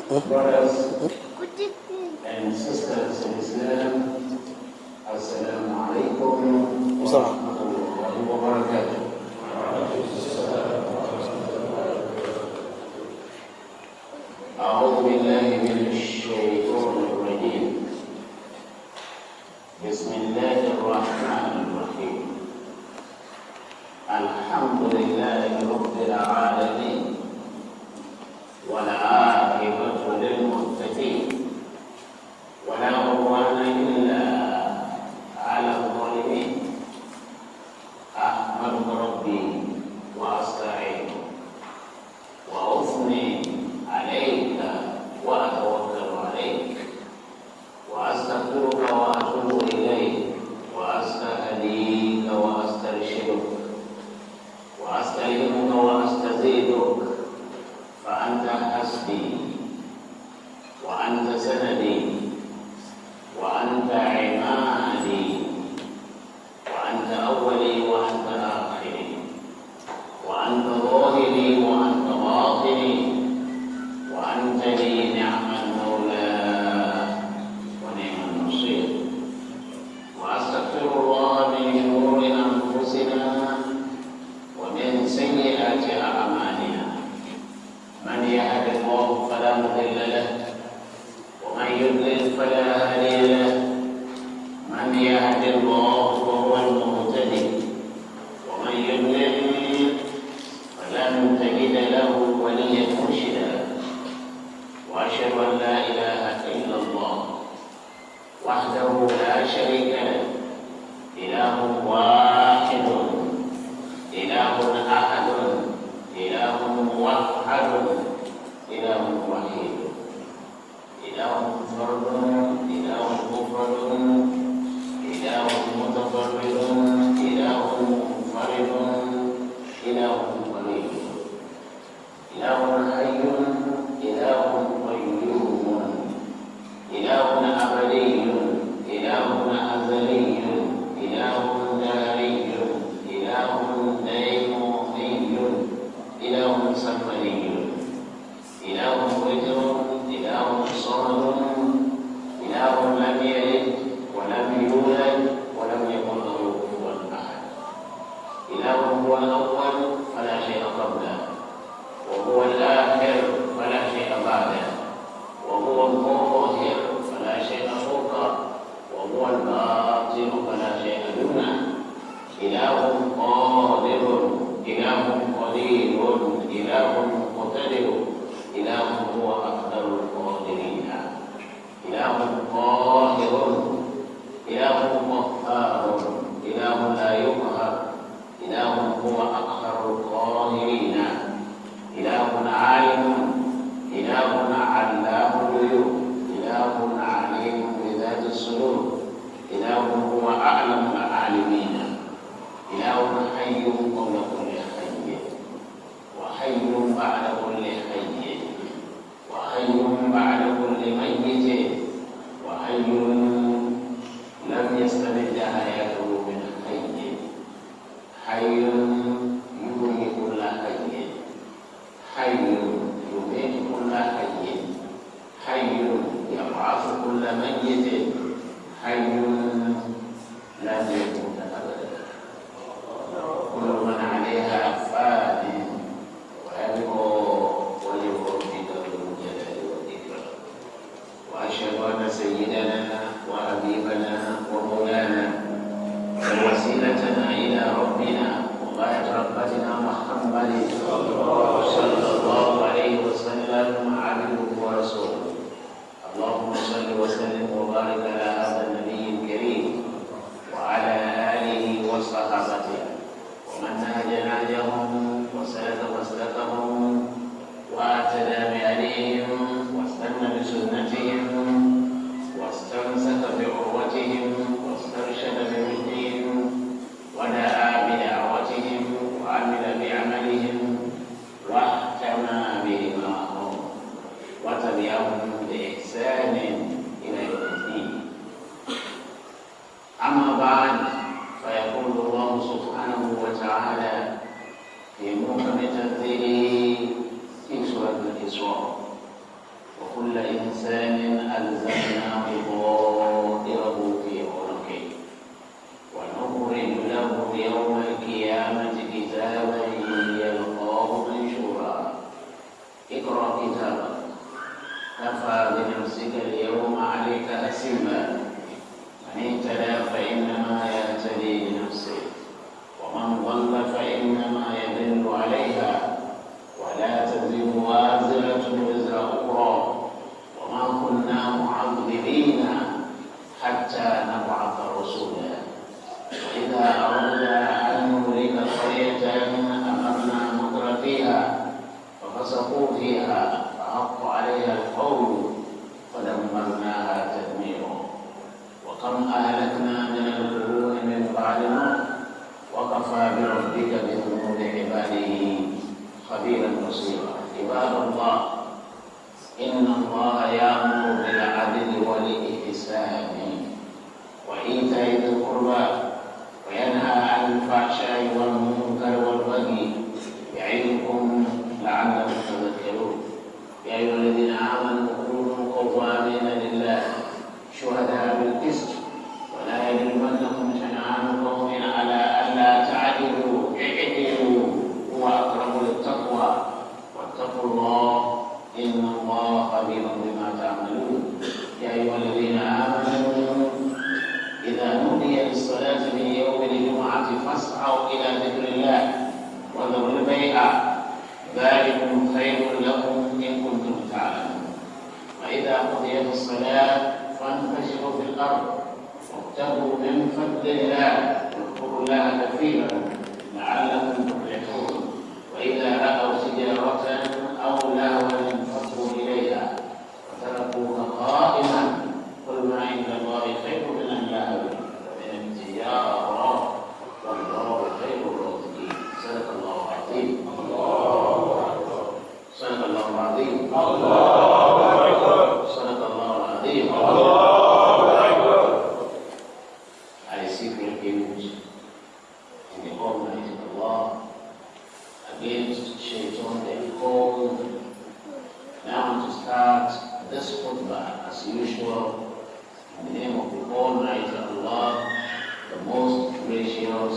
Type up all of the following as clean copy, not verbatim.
Brothers and sisters in Islam, Assalamu alaikum wa rahmatullahi wa barakatuh. A'udhu billahi minash shaitanir rajim. Bismillahirrahmanirrahim. Alhamdulillahi rabbil alamin. والعاقبة للمتقين ولا عدوان إلا على الظالمين. أحمد ربي وأستعين وأثني عليك وأتوكل عليك وأستغفرك وأتوب إليك وأستهديك وأسترشدك وأستعينك وأستزيدك فأنت حسبي وأنت سندي وأنت عمادي وأنت أولي وأنت آخري وأنت ظاهري وأنت باطني وأنت لي نعم المولى ونعم النصير. وأستغفر الله من شرور أنفسنا ومن سيئات أعمالنا. من يهد الله فلا مضل له ومن يضلل فلا هادي له. من يهد الله فهو المهتدي ومن يضلل فلن تجد له وليا مرشدا. واشهد ان لا اله الا الله وحده لا شريك له اله واحد اله احد إله موحد إله وحيد إله فرد إله مفرد إله متفرد إله منفرد إله قريب إله حي إله قيوم إله أبدي إله أزلي إله داري إله ديمومي إله سمري إله وتر إله صمد فيها فحق عليها القول فدمرناها تدميرا وكم أهلكنا من القرون من بعد نوح وكفى بربك بذنوب عباده خبيرا بصيرا. عباد الله، إن الله يأمر بالعدل والإحسان وإيتاء ذي القربى وينهى عن الفحشاء والمنكر والبغي يعظكم لعلكم تذكرون. يا أيها الذين آمنوا كونوا قوامين لله شهداء بالقسط ولا يجرمنكم شنآن قوم على ألا تعدلوا اعدلوا هو أقرب للتقوى واتقوا الله إن الله خبير بما تعملون. يا أيها الذين آمنوا إذا نودي للصلاة من يوم الجمعة فاسعوا إلى ذكر الله وذروا البيع ذلكم خير لكم إن كنتم تعلمون. وإذا قضيت الصلاة فانتشروا في الأرض وابتغوا من فضل الله واذكروا الله كثيرا لعلكم تفلحون. وإذا رأوا تجارة أو لهوا انفضوا إليها وتركوك قائما قل ما عند الله خير من اللهو ومن التجارة والله خير الرازقين. صدق الله العظيم. صدق الله العظيم. صدق الله العظيم. I seek refuge in the Almighty Allah against Shaitan the cold. Now to start this khutbah as usual in the name of the Almighty Allah, the most gracious,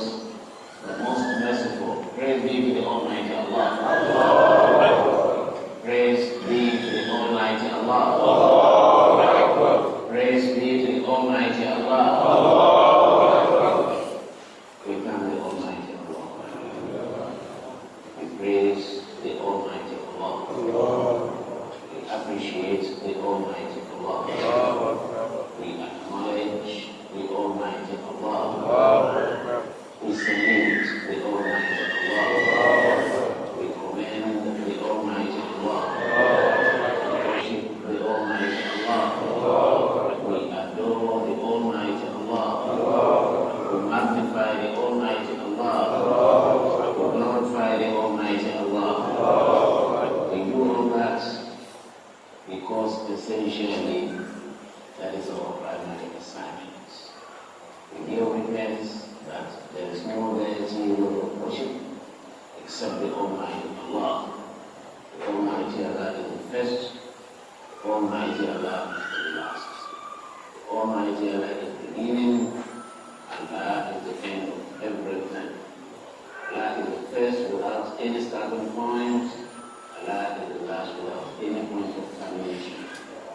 the most merciful. Praise be to the Almighty Allah. Praise be to the Almighty Allah. Praise be to the Almighty Allah. We thank the Almighty Allah. We praise the Almighty Allah. We appreciate the Almighty Allah. We acknowledge the Almighty Allah. We salute the Almighty Allah. We commend the Almighty Allah. We worship the Almighty Allah. We adore the Almighty Allah. We magnify the Almighty Allah. We glorify the Almighty Allah. We do all that because essentially that is our primary assignment. We give witness that there is no deity of worship except the Almighty Allah. The Almighty Allah is the first, the Almighty Allah is the last. The Almighty Allah is the beginning, Allah is the end of everything. Allah is the first without any starting point, Allah is the last without any point of termination.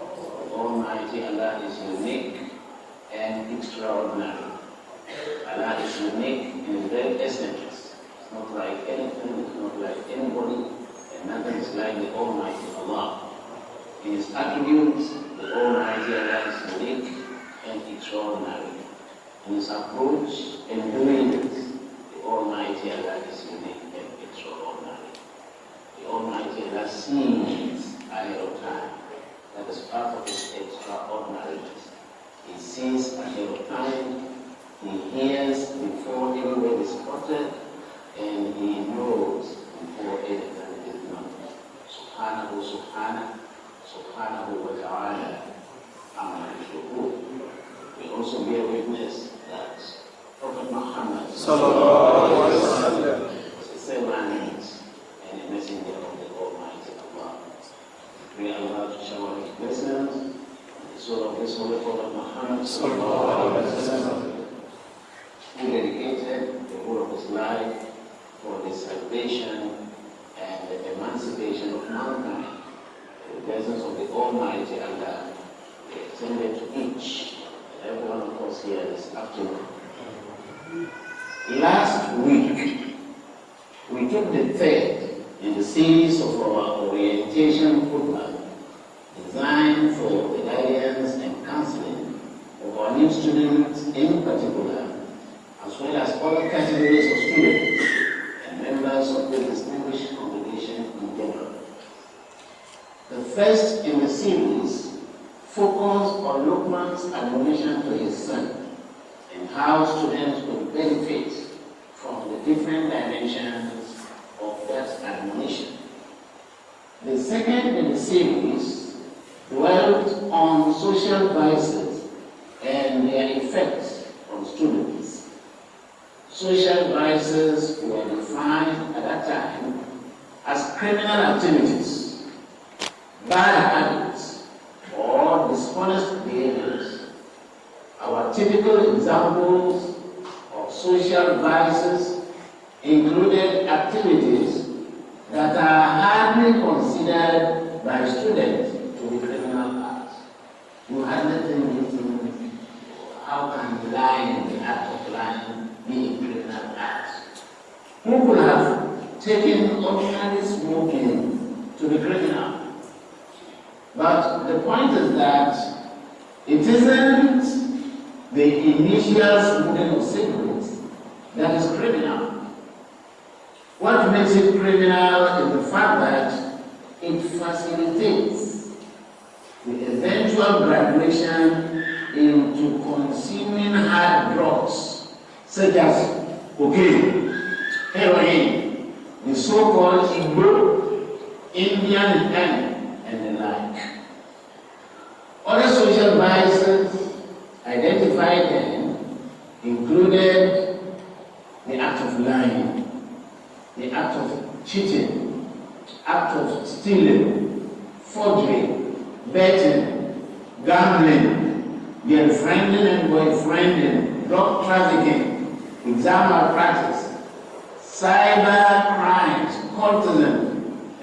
The Almighty Allah is unique and extraordinary. Allah is unique in His very essence. It's not like anything, it's not like anybody, and nothing is like the Almighty Allah. In His attributes, the Almighty Allah is unique and extraordinary. In His approach and doings, the Almighty Allah is unique and extraordinary. The Almighty Allah sees ahead of time. That is part of His extraordinariness. He sees ahead of time. He hears before anybody is spotted, and He knows before anything is known. Subhanahu, subhanahu wa ta'ala, amma yushrikun. We also bear witness that Prophet Muhammad sallallahu alaihi wasallam is a servant and a messenger of the Almighty Allah. We are allowed to shower His blessings on the soul of this holy Prophet Muhammad sallallahu alaihi wasallam, who dedicated the whole of his life for the salvation and the emancipation of mankind. The blessings of the Almighty Allah be extended to each and every one of us here this afternoon. Last week, we took the third in the series of our orientation program designed for the guidance and counseling of our new students in particular, as well as other categories of students and members of the distinguished congregation in general. first in the series focused on Luqman's admonition to his son and how students could benefit from the different dimensions of that admonition. The second in the series dwelt on social vices and their effects on students. Social vices were defined at that time as criminal activities, bad habits, or dishonest behaviors. Our typical examples of social vices included activities that are hardly considered by students to be criminal acts. You hardly think, how can lying, the act of lying, be a criminal act? Who could have taken ordinary smoking to be criminal? But the point is that it isn't the initial smoking of cigarettes that is criminal. What makes it criminal is the fact that it facilitates the eventual graduation into consuming hard drugs such as cocaine, heroin, the so-called Igbo, Indian hemp, and the like. Other social vices identified then included the act of lying, the act of cheating, act of stealing, forgery, betting, gambling, girlfriending and boyfriending, drug trafficking, exam malpractice, cyber crimes, cultism,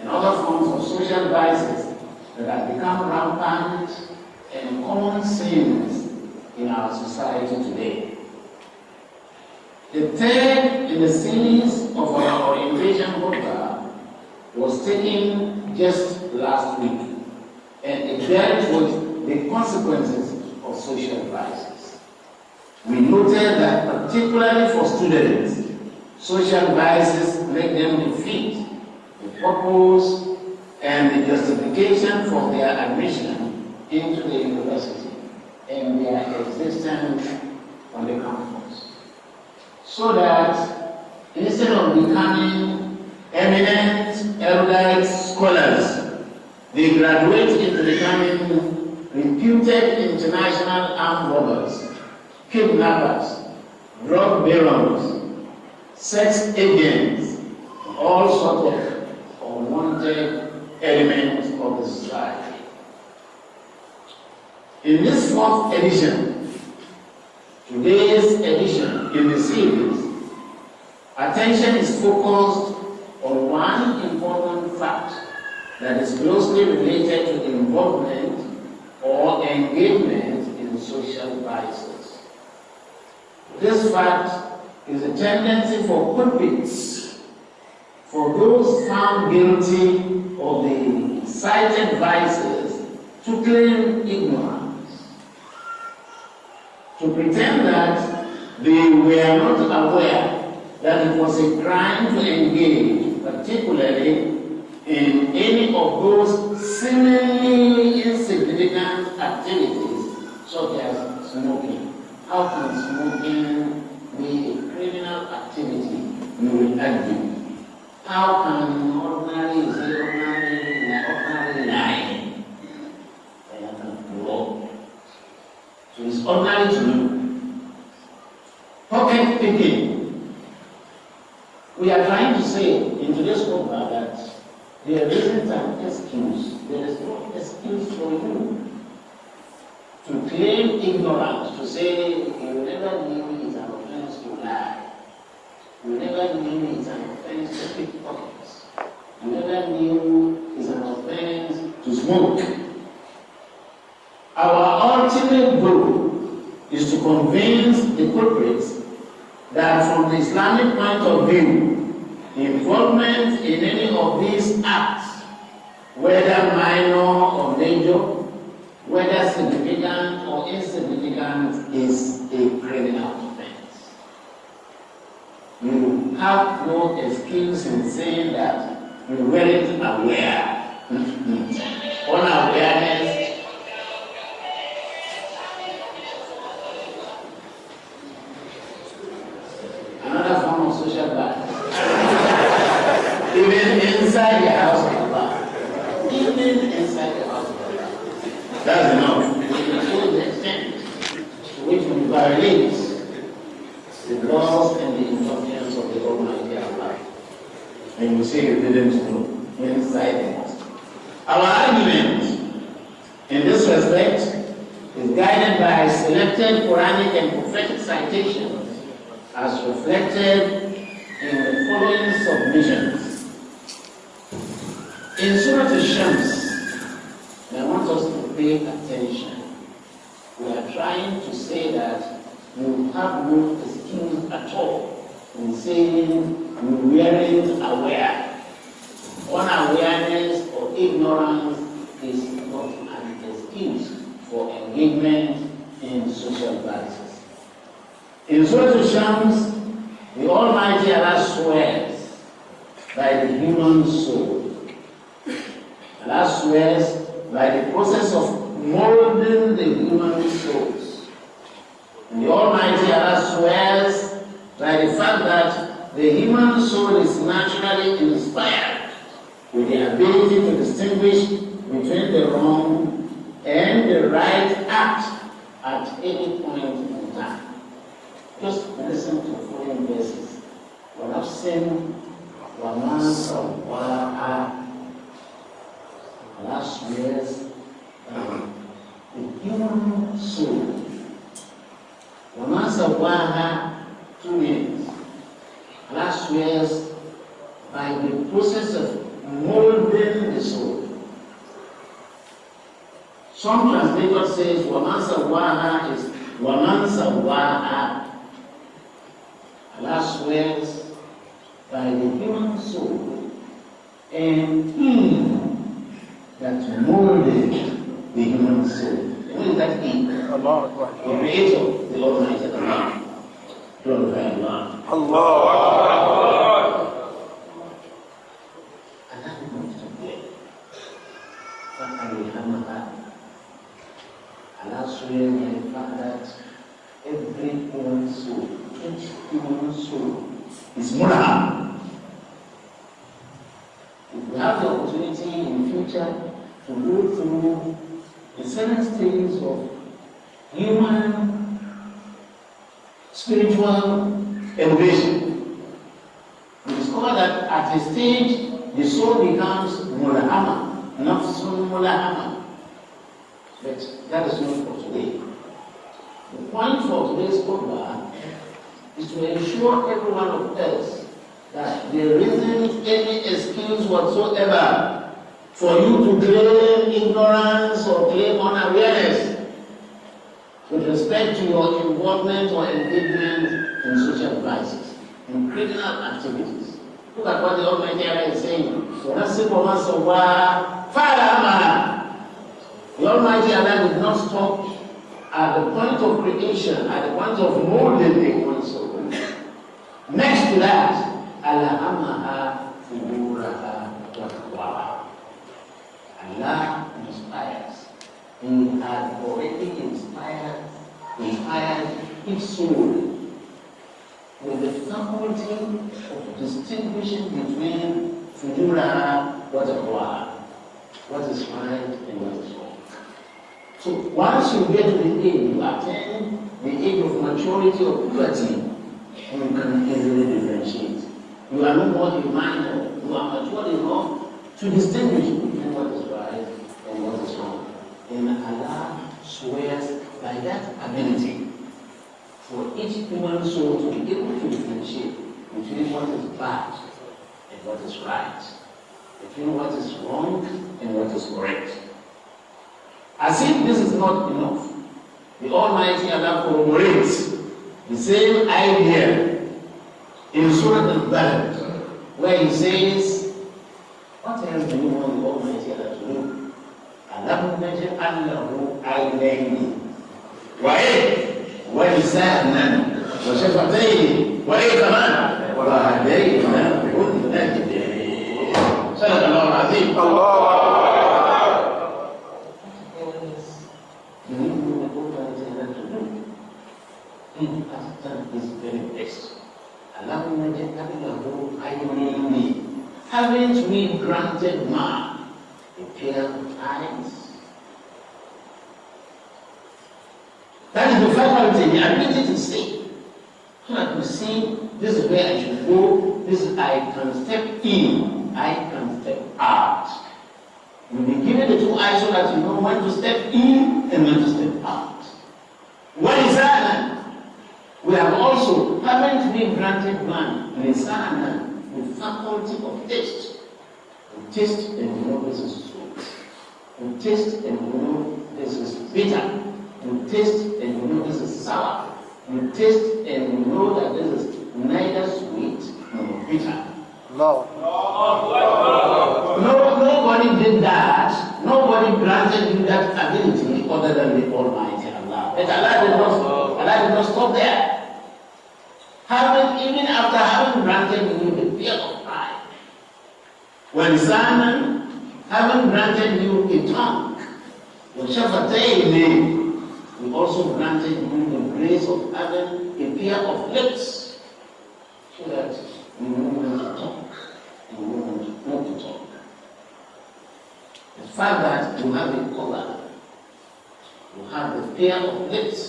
and other forms of social vices that have become rampant and common sins in our society today. The third in the series of our orientation program was taken just last week, and it dealt with the consequences of social vices. We noted that particularly for students, social vices make them defeat the purpose and the justification for their admission into the university and their existence on the campus. So that instead of becoming eminent, erudite scholars, they graduate into becoming reputed international armed robbers, kidnappers, drug barons, sex agents, all sorts of unwanted elements of the society. In this fourth edition, today's edition in the series, attention is focused on one important fact that is closely related to involvement or engagement in social vices. This fact is a tendency for culprits, for those found guilty of the cited vices, to claim ignorance, to pretend that they were not aware that it was a crime to engage, particularly in any of those seemingly insignificant activities, such as smoking. How can smoking be a criminal activity? You will argue. How can ordinary lying? So it's ordinary to you. Pocket picking. We are trying to say in today's program that there isn't an excuse. There is no excuse for you to claim ignorance, to say you never knew it's an offense to lie. You never knew it's an offense to pickpockets. You never knew it's an offense to smoke. Our ultimate goal is to convince the culprits that from the Islamic point of view, involvement in any of these acts, whether minor or major, whether significant or insignificant, is a criminal offense. You have no excuse in saying that you weren't aware. unawareness, another form of social violence. Even inside the house of Allah. Even inside the house of Allah. That's enough. To the extent to which we violate the laws and the injunctions of the Almighty Allah. And you say you didn't know inside the house. Our argument in this respect is guided by selected Quranic and prophetic citations as reflected in the following submissions. In Surah Al-Shams, I want us to pay attention. We are trying to say that you have no excuse at all in saying you weren't aware. Unawareness or ignorance is not an excuse for engagement in social vices. In Surah Al-Shams, the Almighty Allah swears by the human soul. Allah swears by the process of molding the human souls. And the Almighty Allah swears by the fact that the human soul is naturally inspired with the ability to distinguish between the wrong and the right act at any point in time. Just listen to the following verses. وَنَفْسٍ وَمَا سَوَّاهَا. Allah swears by the human soul. وَمَا سَوَّاهَا, 2 minutes. Allah swears by the process of molding the soul. Some translators say وَمَا سَوَّاهَا is وَمَنْ سَوَّاهَا. Allah swears by the human soul and Him that molded the human soul. Who is that He? Allah. The Creator, the Almighty Allah. Glorify Allah. Allah. Allah wants to play. Allah swears by the fact that every human soul, each human soul is mulaham. If we have the opportunity in the future to go through the 7 stages of human spiritual elevation, we discover that at a stage the soul becomes mulahama, nafsun mulahama. But that is not for today. The point for today's khutbah is to ensure every one of us that there isn't any excuse whatsoever for you to claim ignorance or claim unawareness with respect to your involvement or engagement in social vices, in criminal activities. Look at what the Almighty Allah is saying. The Almighty Allah did not stop at the point of creation, at the point of molding the human soul. Next to that, Alhamaha fujuraha wa taqwaha. Allah inspires. He had already inspired each soul with the faculty of distinguishing between fujuraha wa taqwaha, what is right and what is wrong. So once you get to the age, you attain the age of maturity or puberty, you can easily differentiate. You are no more a minor, you are mature enough to distinguish between what is right and what is wrong. And Allah swears by that ability for each human soul to be able to differentiate between what is bad and what is right, between what is wrong and what is correct. As if this is not enough, the Almighty Allah corroborates the same idea in Surah Al-Balad, where He says, what else do you want the Almighty Allah to do? Alam naj'al lahu aynayni wa lisanan wa shafatayni wa kaman wa hadaynahu an-najdayn. Sadaqallahu al-azim. Allah. he has done his very best. Haven't we granted man a pair of eyes? That is the faculty, the ability to see. So that you see, this is where I should go, this is I can step in, I can step out. You'll be given the two eyes so that you know when to step in and when to step out. What is that? We have also, haven't we granted man, lisanan, the faculty of taste. You taste and you know this is sweet. You taste and you know this is bitter. You taste and you know this is sour. You taste and you know that this is neither sweet nor bitter. No. Nobody did that. Nobody granted you that ability other than the Almighty Allah. But Allah did not stop there. Even after having granted you the fear of pride, when Simon, having granted you a tongue, we also granted you the grace of having a pair of lips, so that you know when to talk and you know not to talk. The fact that you have a collar, you have the pair of lips,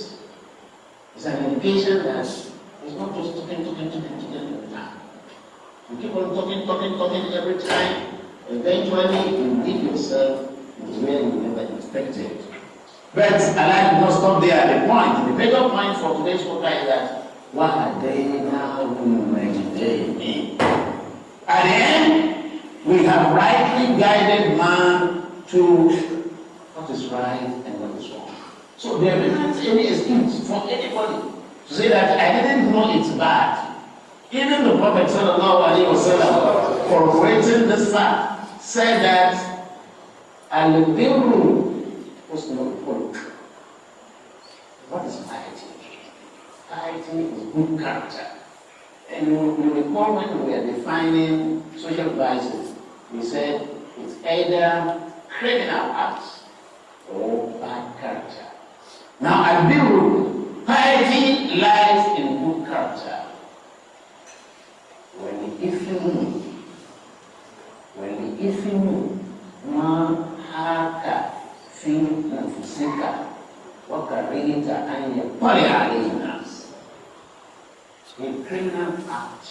is an indication that it's not just talking every time. You keep on talking every time. Eventually, you leave yourself where you never expected. But Allah did not stop there at the point. The major point for today's focus is that at the end, we have rightly guided man to what is right and what is wrong. So there isn't any excuse for anybody to say that I didn't know it's bad. Even the Prophet ﷺ, corroborating this fact, said that al-birru husnul khuluq. What is piety? Piety is good character. And you recall when we were defining social vices, we said it's either criminal acts or bad character. Now al-birru, piety lies in good character. When the ifinu ma haka fi nafsika wa karita an yaqali alayhi nas. A criminal act,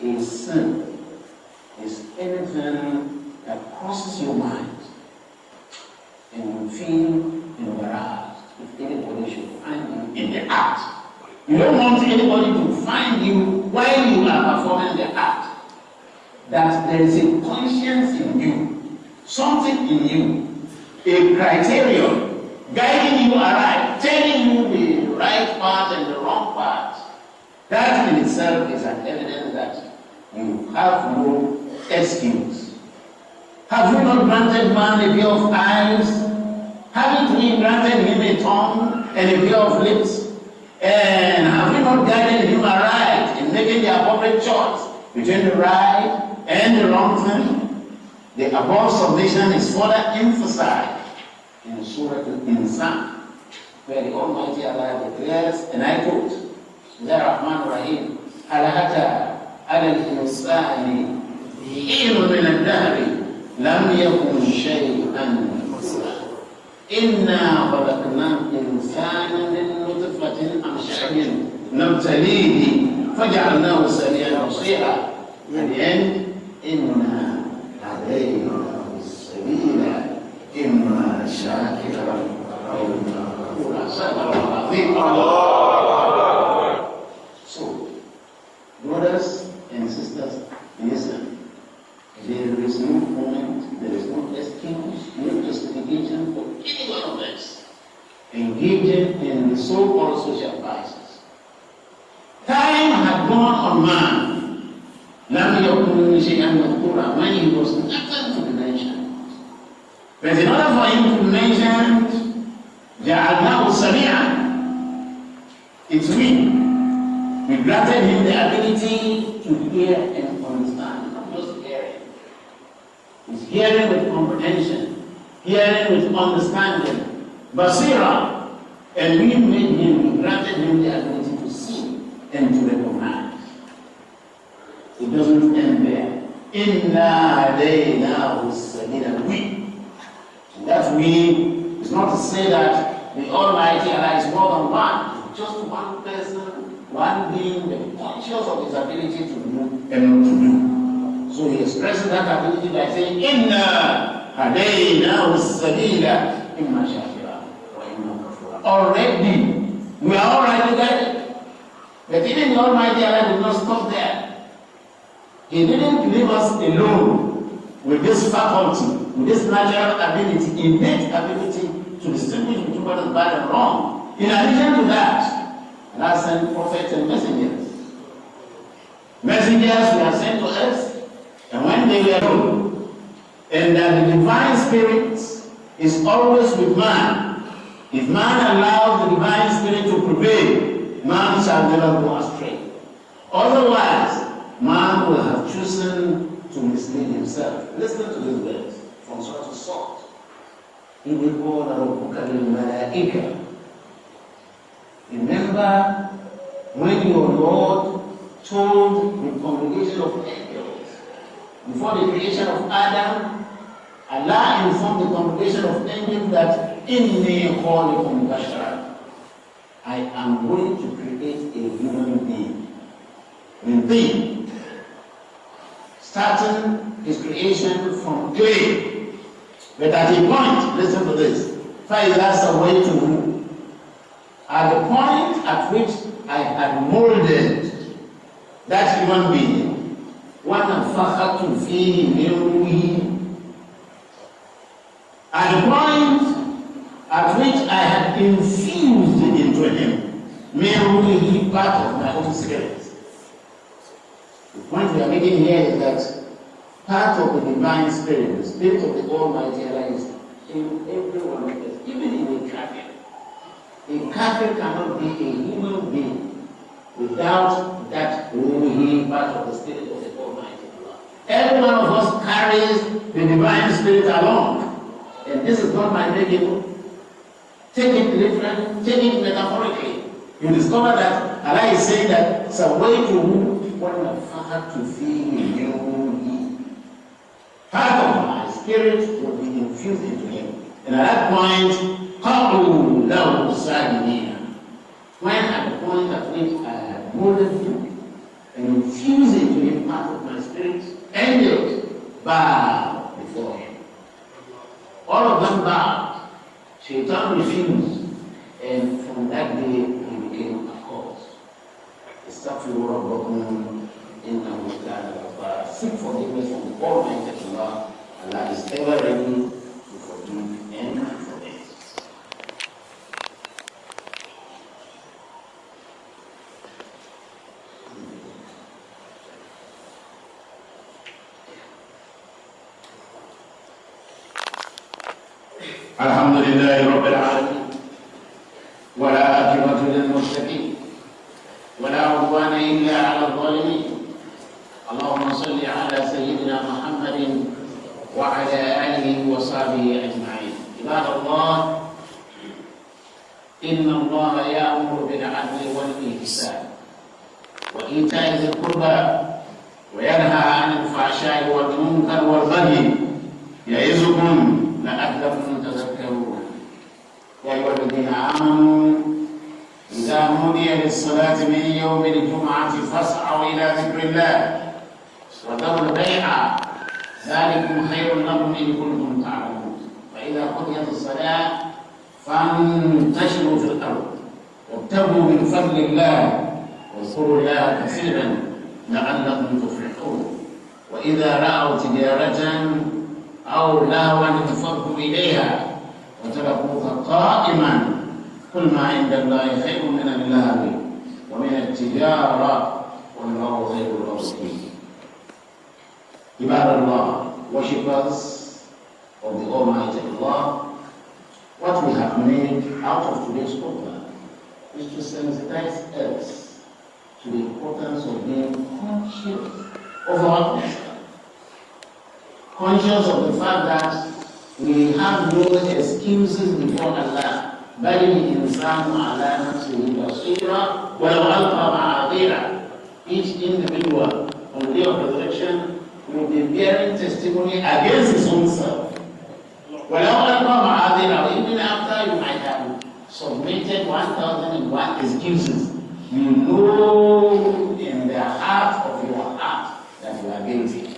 a sin, is anything that crosses your mind and you feel embarrassed if anybody should find you in the act. You don't want anybody to find you while you are performing the act. That there is a conscience in you, something in you, a criterion guiding you aright, telling you the right path and the wrong path. That in itself is an evidence that you have no excuse. Have we not granted man a pair of eyes? Haven't we granted him a tongue and a pair of lips? And have we not guided him aright in making the appropriate choice between the right and the wrong thing? The above submission is further emphasized in Surah Al-Insan, where the Almighty Allah declares, and I quote, Ar-Rahman Ar-Rahim, Al-Hata al-Insani Hinu min al-Dahri Lam yakun shay'an masra. Inna khalaqna al-insana min nutfatin amshajin nabtalihi faj'alnahu sami'an basira. At the end, Inna hadaynahu as-sabila imma shakiran wa imma kafura. So, brothers and sisters, listen. There is no point, there is no excuse, no justification for any one of us engaging in the so-called social vices. Time had gone on man. When he was nothing to be mentioned. But in order for him to be mentioned, جَعَلْنَاهُ سَمِيعًا. It's we granted him the ability to hear and understand, not just hearing. It's hearing with comprehension, hearing with understanding, basira, and we made him granted him the ability to see and to recognize. It doesn't end there. Inna alaynahu as-sabila. We. That we is not to say that the Almighty Allah is more than one. It's just one person, one being, but conscious of his ability to do and not to do. So he expresses that ability by saying, Inna alaynahu as-sabila imma shakira wa imma kafura. Already, we are already guided. But even the Almighty Allah did not stop there. He didn't leave us alone with this faculty, with this natural ability, innate ability to distinguish between what is bad and wrong. In addition to that, Allah sent prophets and messengers. Messengers were sent to us, and when they were told, and that the divine spirit is always with man. If man allows the divine spirit to prevail, man shall never go astray. Otherwise, man will have chosen to mislead himself. Listen to these words from Surah As-Sad. Remember when your Lord told the congregation of angels, before the creation of Adam, Allah informed the congregation of angels that Inni khaliqun bashara, I am going to create a human being. Being, starting his creation from clay. But at a point, listen to this, that's a way to move. At the point at which I had molded that human being, وَنَفَخَتُ فِيهِ مِنْ رُوحِي, at the point at which I had infused into him, مِنْ رُوحِي, part of my own spirit. The point we are making here is that part of the divine spirit, the spirit of the Almighty Allah, is in every one of us, even in a kafir. A kafir cannot be a human being without that ruhi, part of the spirit of the Almighty Allah. Every one of us carries the divine spirit along. And this is not my making. Take it literally, take it metaphorically. You discover that Allah is saying that some way to move to feel you. Part of my spirit will be infused into him. And at that point, when at the point at which I had molded him and infused into him part of my spirit, angels bow before him. All of them bowed. Shaitan refused. And from that day, he became a cause. Seek forgiveness from the Almighty Allah. Allah is ever ready to forgive and forget. Alhamdulillahi Rabbil Alamin. ولا عاقبة للمتقين ولا عدوان إلا على الظالمين. اللهم صل على سيدنا محمد وعلى آله وصحبه أجمعين. عباد الله، إن الله يأمر بالعدل والإحسان وإيتاء ذي القربى وينهى عن الفحشاء والمنكر والبغي يعظكم لعلكم تذكرون. يا أيها الذين آمنوا إذا نودي للصلاة من يوم الجمعة فاسعوا إلى ذكر الله وذروا البيع ذلكم خير لكم إن كنتم تعلمون. فإذا قضيت الصلاة فانتشروا في الأرض وابتغوا من فضل الله واذكروا الله كثيرا لعلكم تفلحون. وإذا رأوا تجارة أو لهوا انفضوا إليها وتركوك قائما قل ما عند الله خير من اللهو ومن التجارة والله خير الرازقين. عباد Allah, worshippers of the Almighty Allah, what we have made out of today's program is to sensitize us to the importance of being conscious of our concern, conscious of the fact that we have no excuses before Allah بل الإنسان على نفسه بصيرة ولو ألقى معاذيره. Each individual on the day of resurrection will be bearing testimony against his own self. ولو ألقى معاذيره, even after you might have submitted 1,001 excuses, you know in the heart of your heart that you are guilty.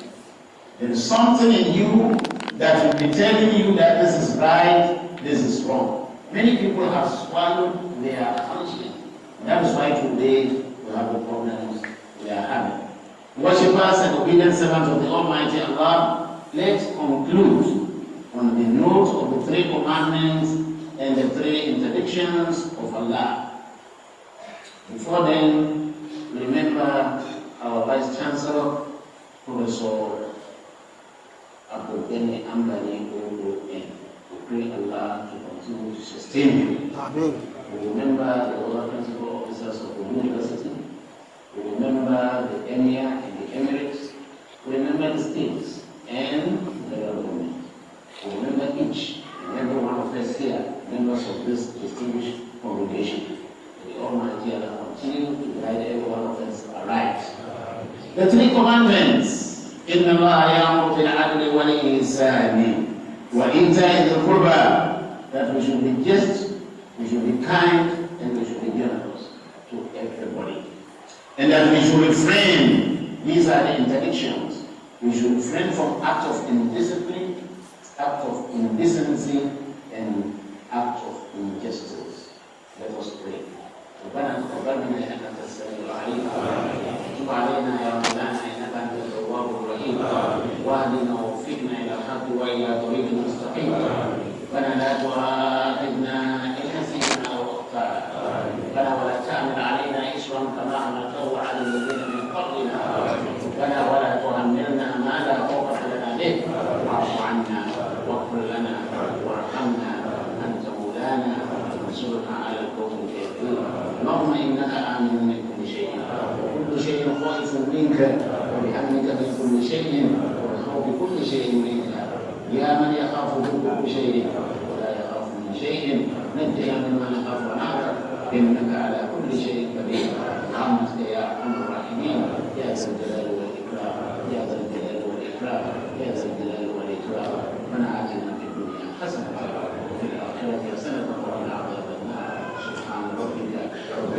There is something in you that will be telling you that this is right, this is wrong. Many people have swallowed their conscience. That is why today we have the problems we are having. Worshippers and obedient servants of the Almighty Allah, let's conclude on the note of the 3 commandments and the 3 interdictions of Allah. Before then, remember our Vice Chancellor, Professor Abdul Ghani Ambani OON. We pray Allah to continue to sustain him. Amen. We remember the other principal officers of the university. We remember the Emir and the Emirates. We remember the states and the federal government. We remember each and every one of us here, members of this distinguished congregation. The Almighty Allah continue to guide every one of us aright. The 3 commandments. إن الله يأمر بالعدل والإحسان وإيتاء ذي القربى, that we should be just, we should be kind, and we should be generous to everybody. And that we should refrain, these are the interdictions, we should refrain from acts of indiscipline, act of indecency, and act of injustice. Let us pray. ربنا تقبل منا انك انت السميع العليم وتب علينا يا مولانا انك انت التواب الرحيم واهدنا ووفقنا الى الحق والى طريق مستقيم ربنا لا تؤاخذنا ان نسينا او اخطانا ربنا ولا تحمل علينا اسرا كما حملته على الذين من قبلنا ربنا ولا تحملنا ما لا طاقه لنا به واعف عنا واغفر لنا وارحمنا انت مولانا وانصرنا على القوم الكافرين. اللهم انك امن من كل شيء وكل شيء خائف منك وبحمدك من كل شيء وبخوف كل شيء منك يا من يخافه كل شيء ولا يخاف من شيء نجنا مما نخاف ونعرف انك على كل شيء قدير برحمتك يا ارحم الراحمين يا ذا الجلال والاكرام يا ذا الجلال والاكرام يا ذا الجلال والاكرام ربنا اتنا في الدنيا حسنه وفي الاخره حسنه وقنا عذاب النار سبحان ربك رب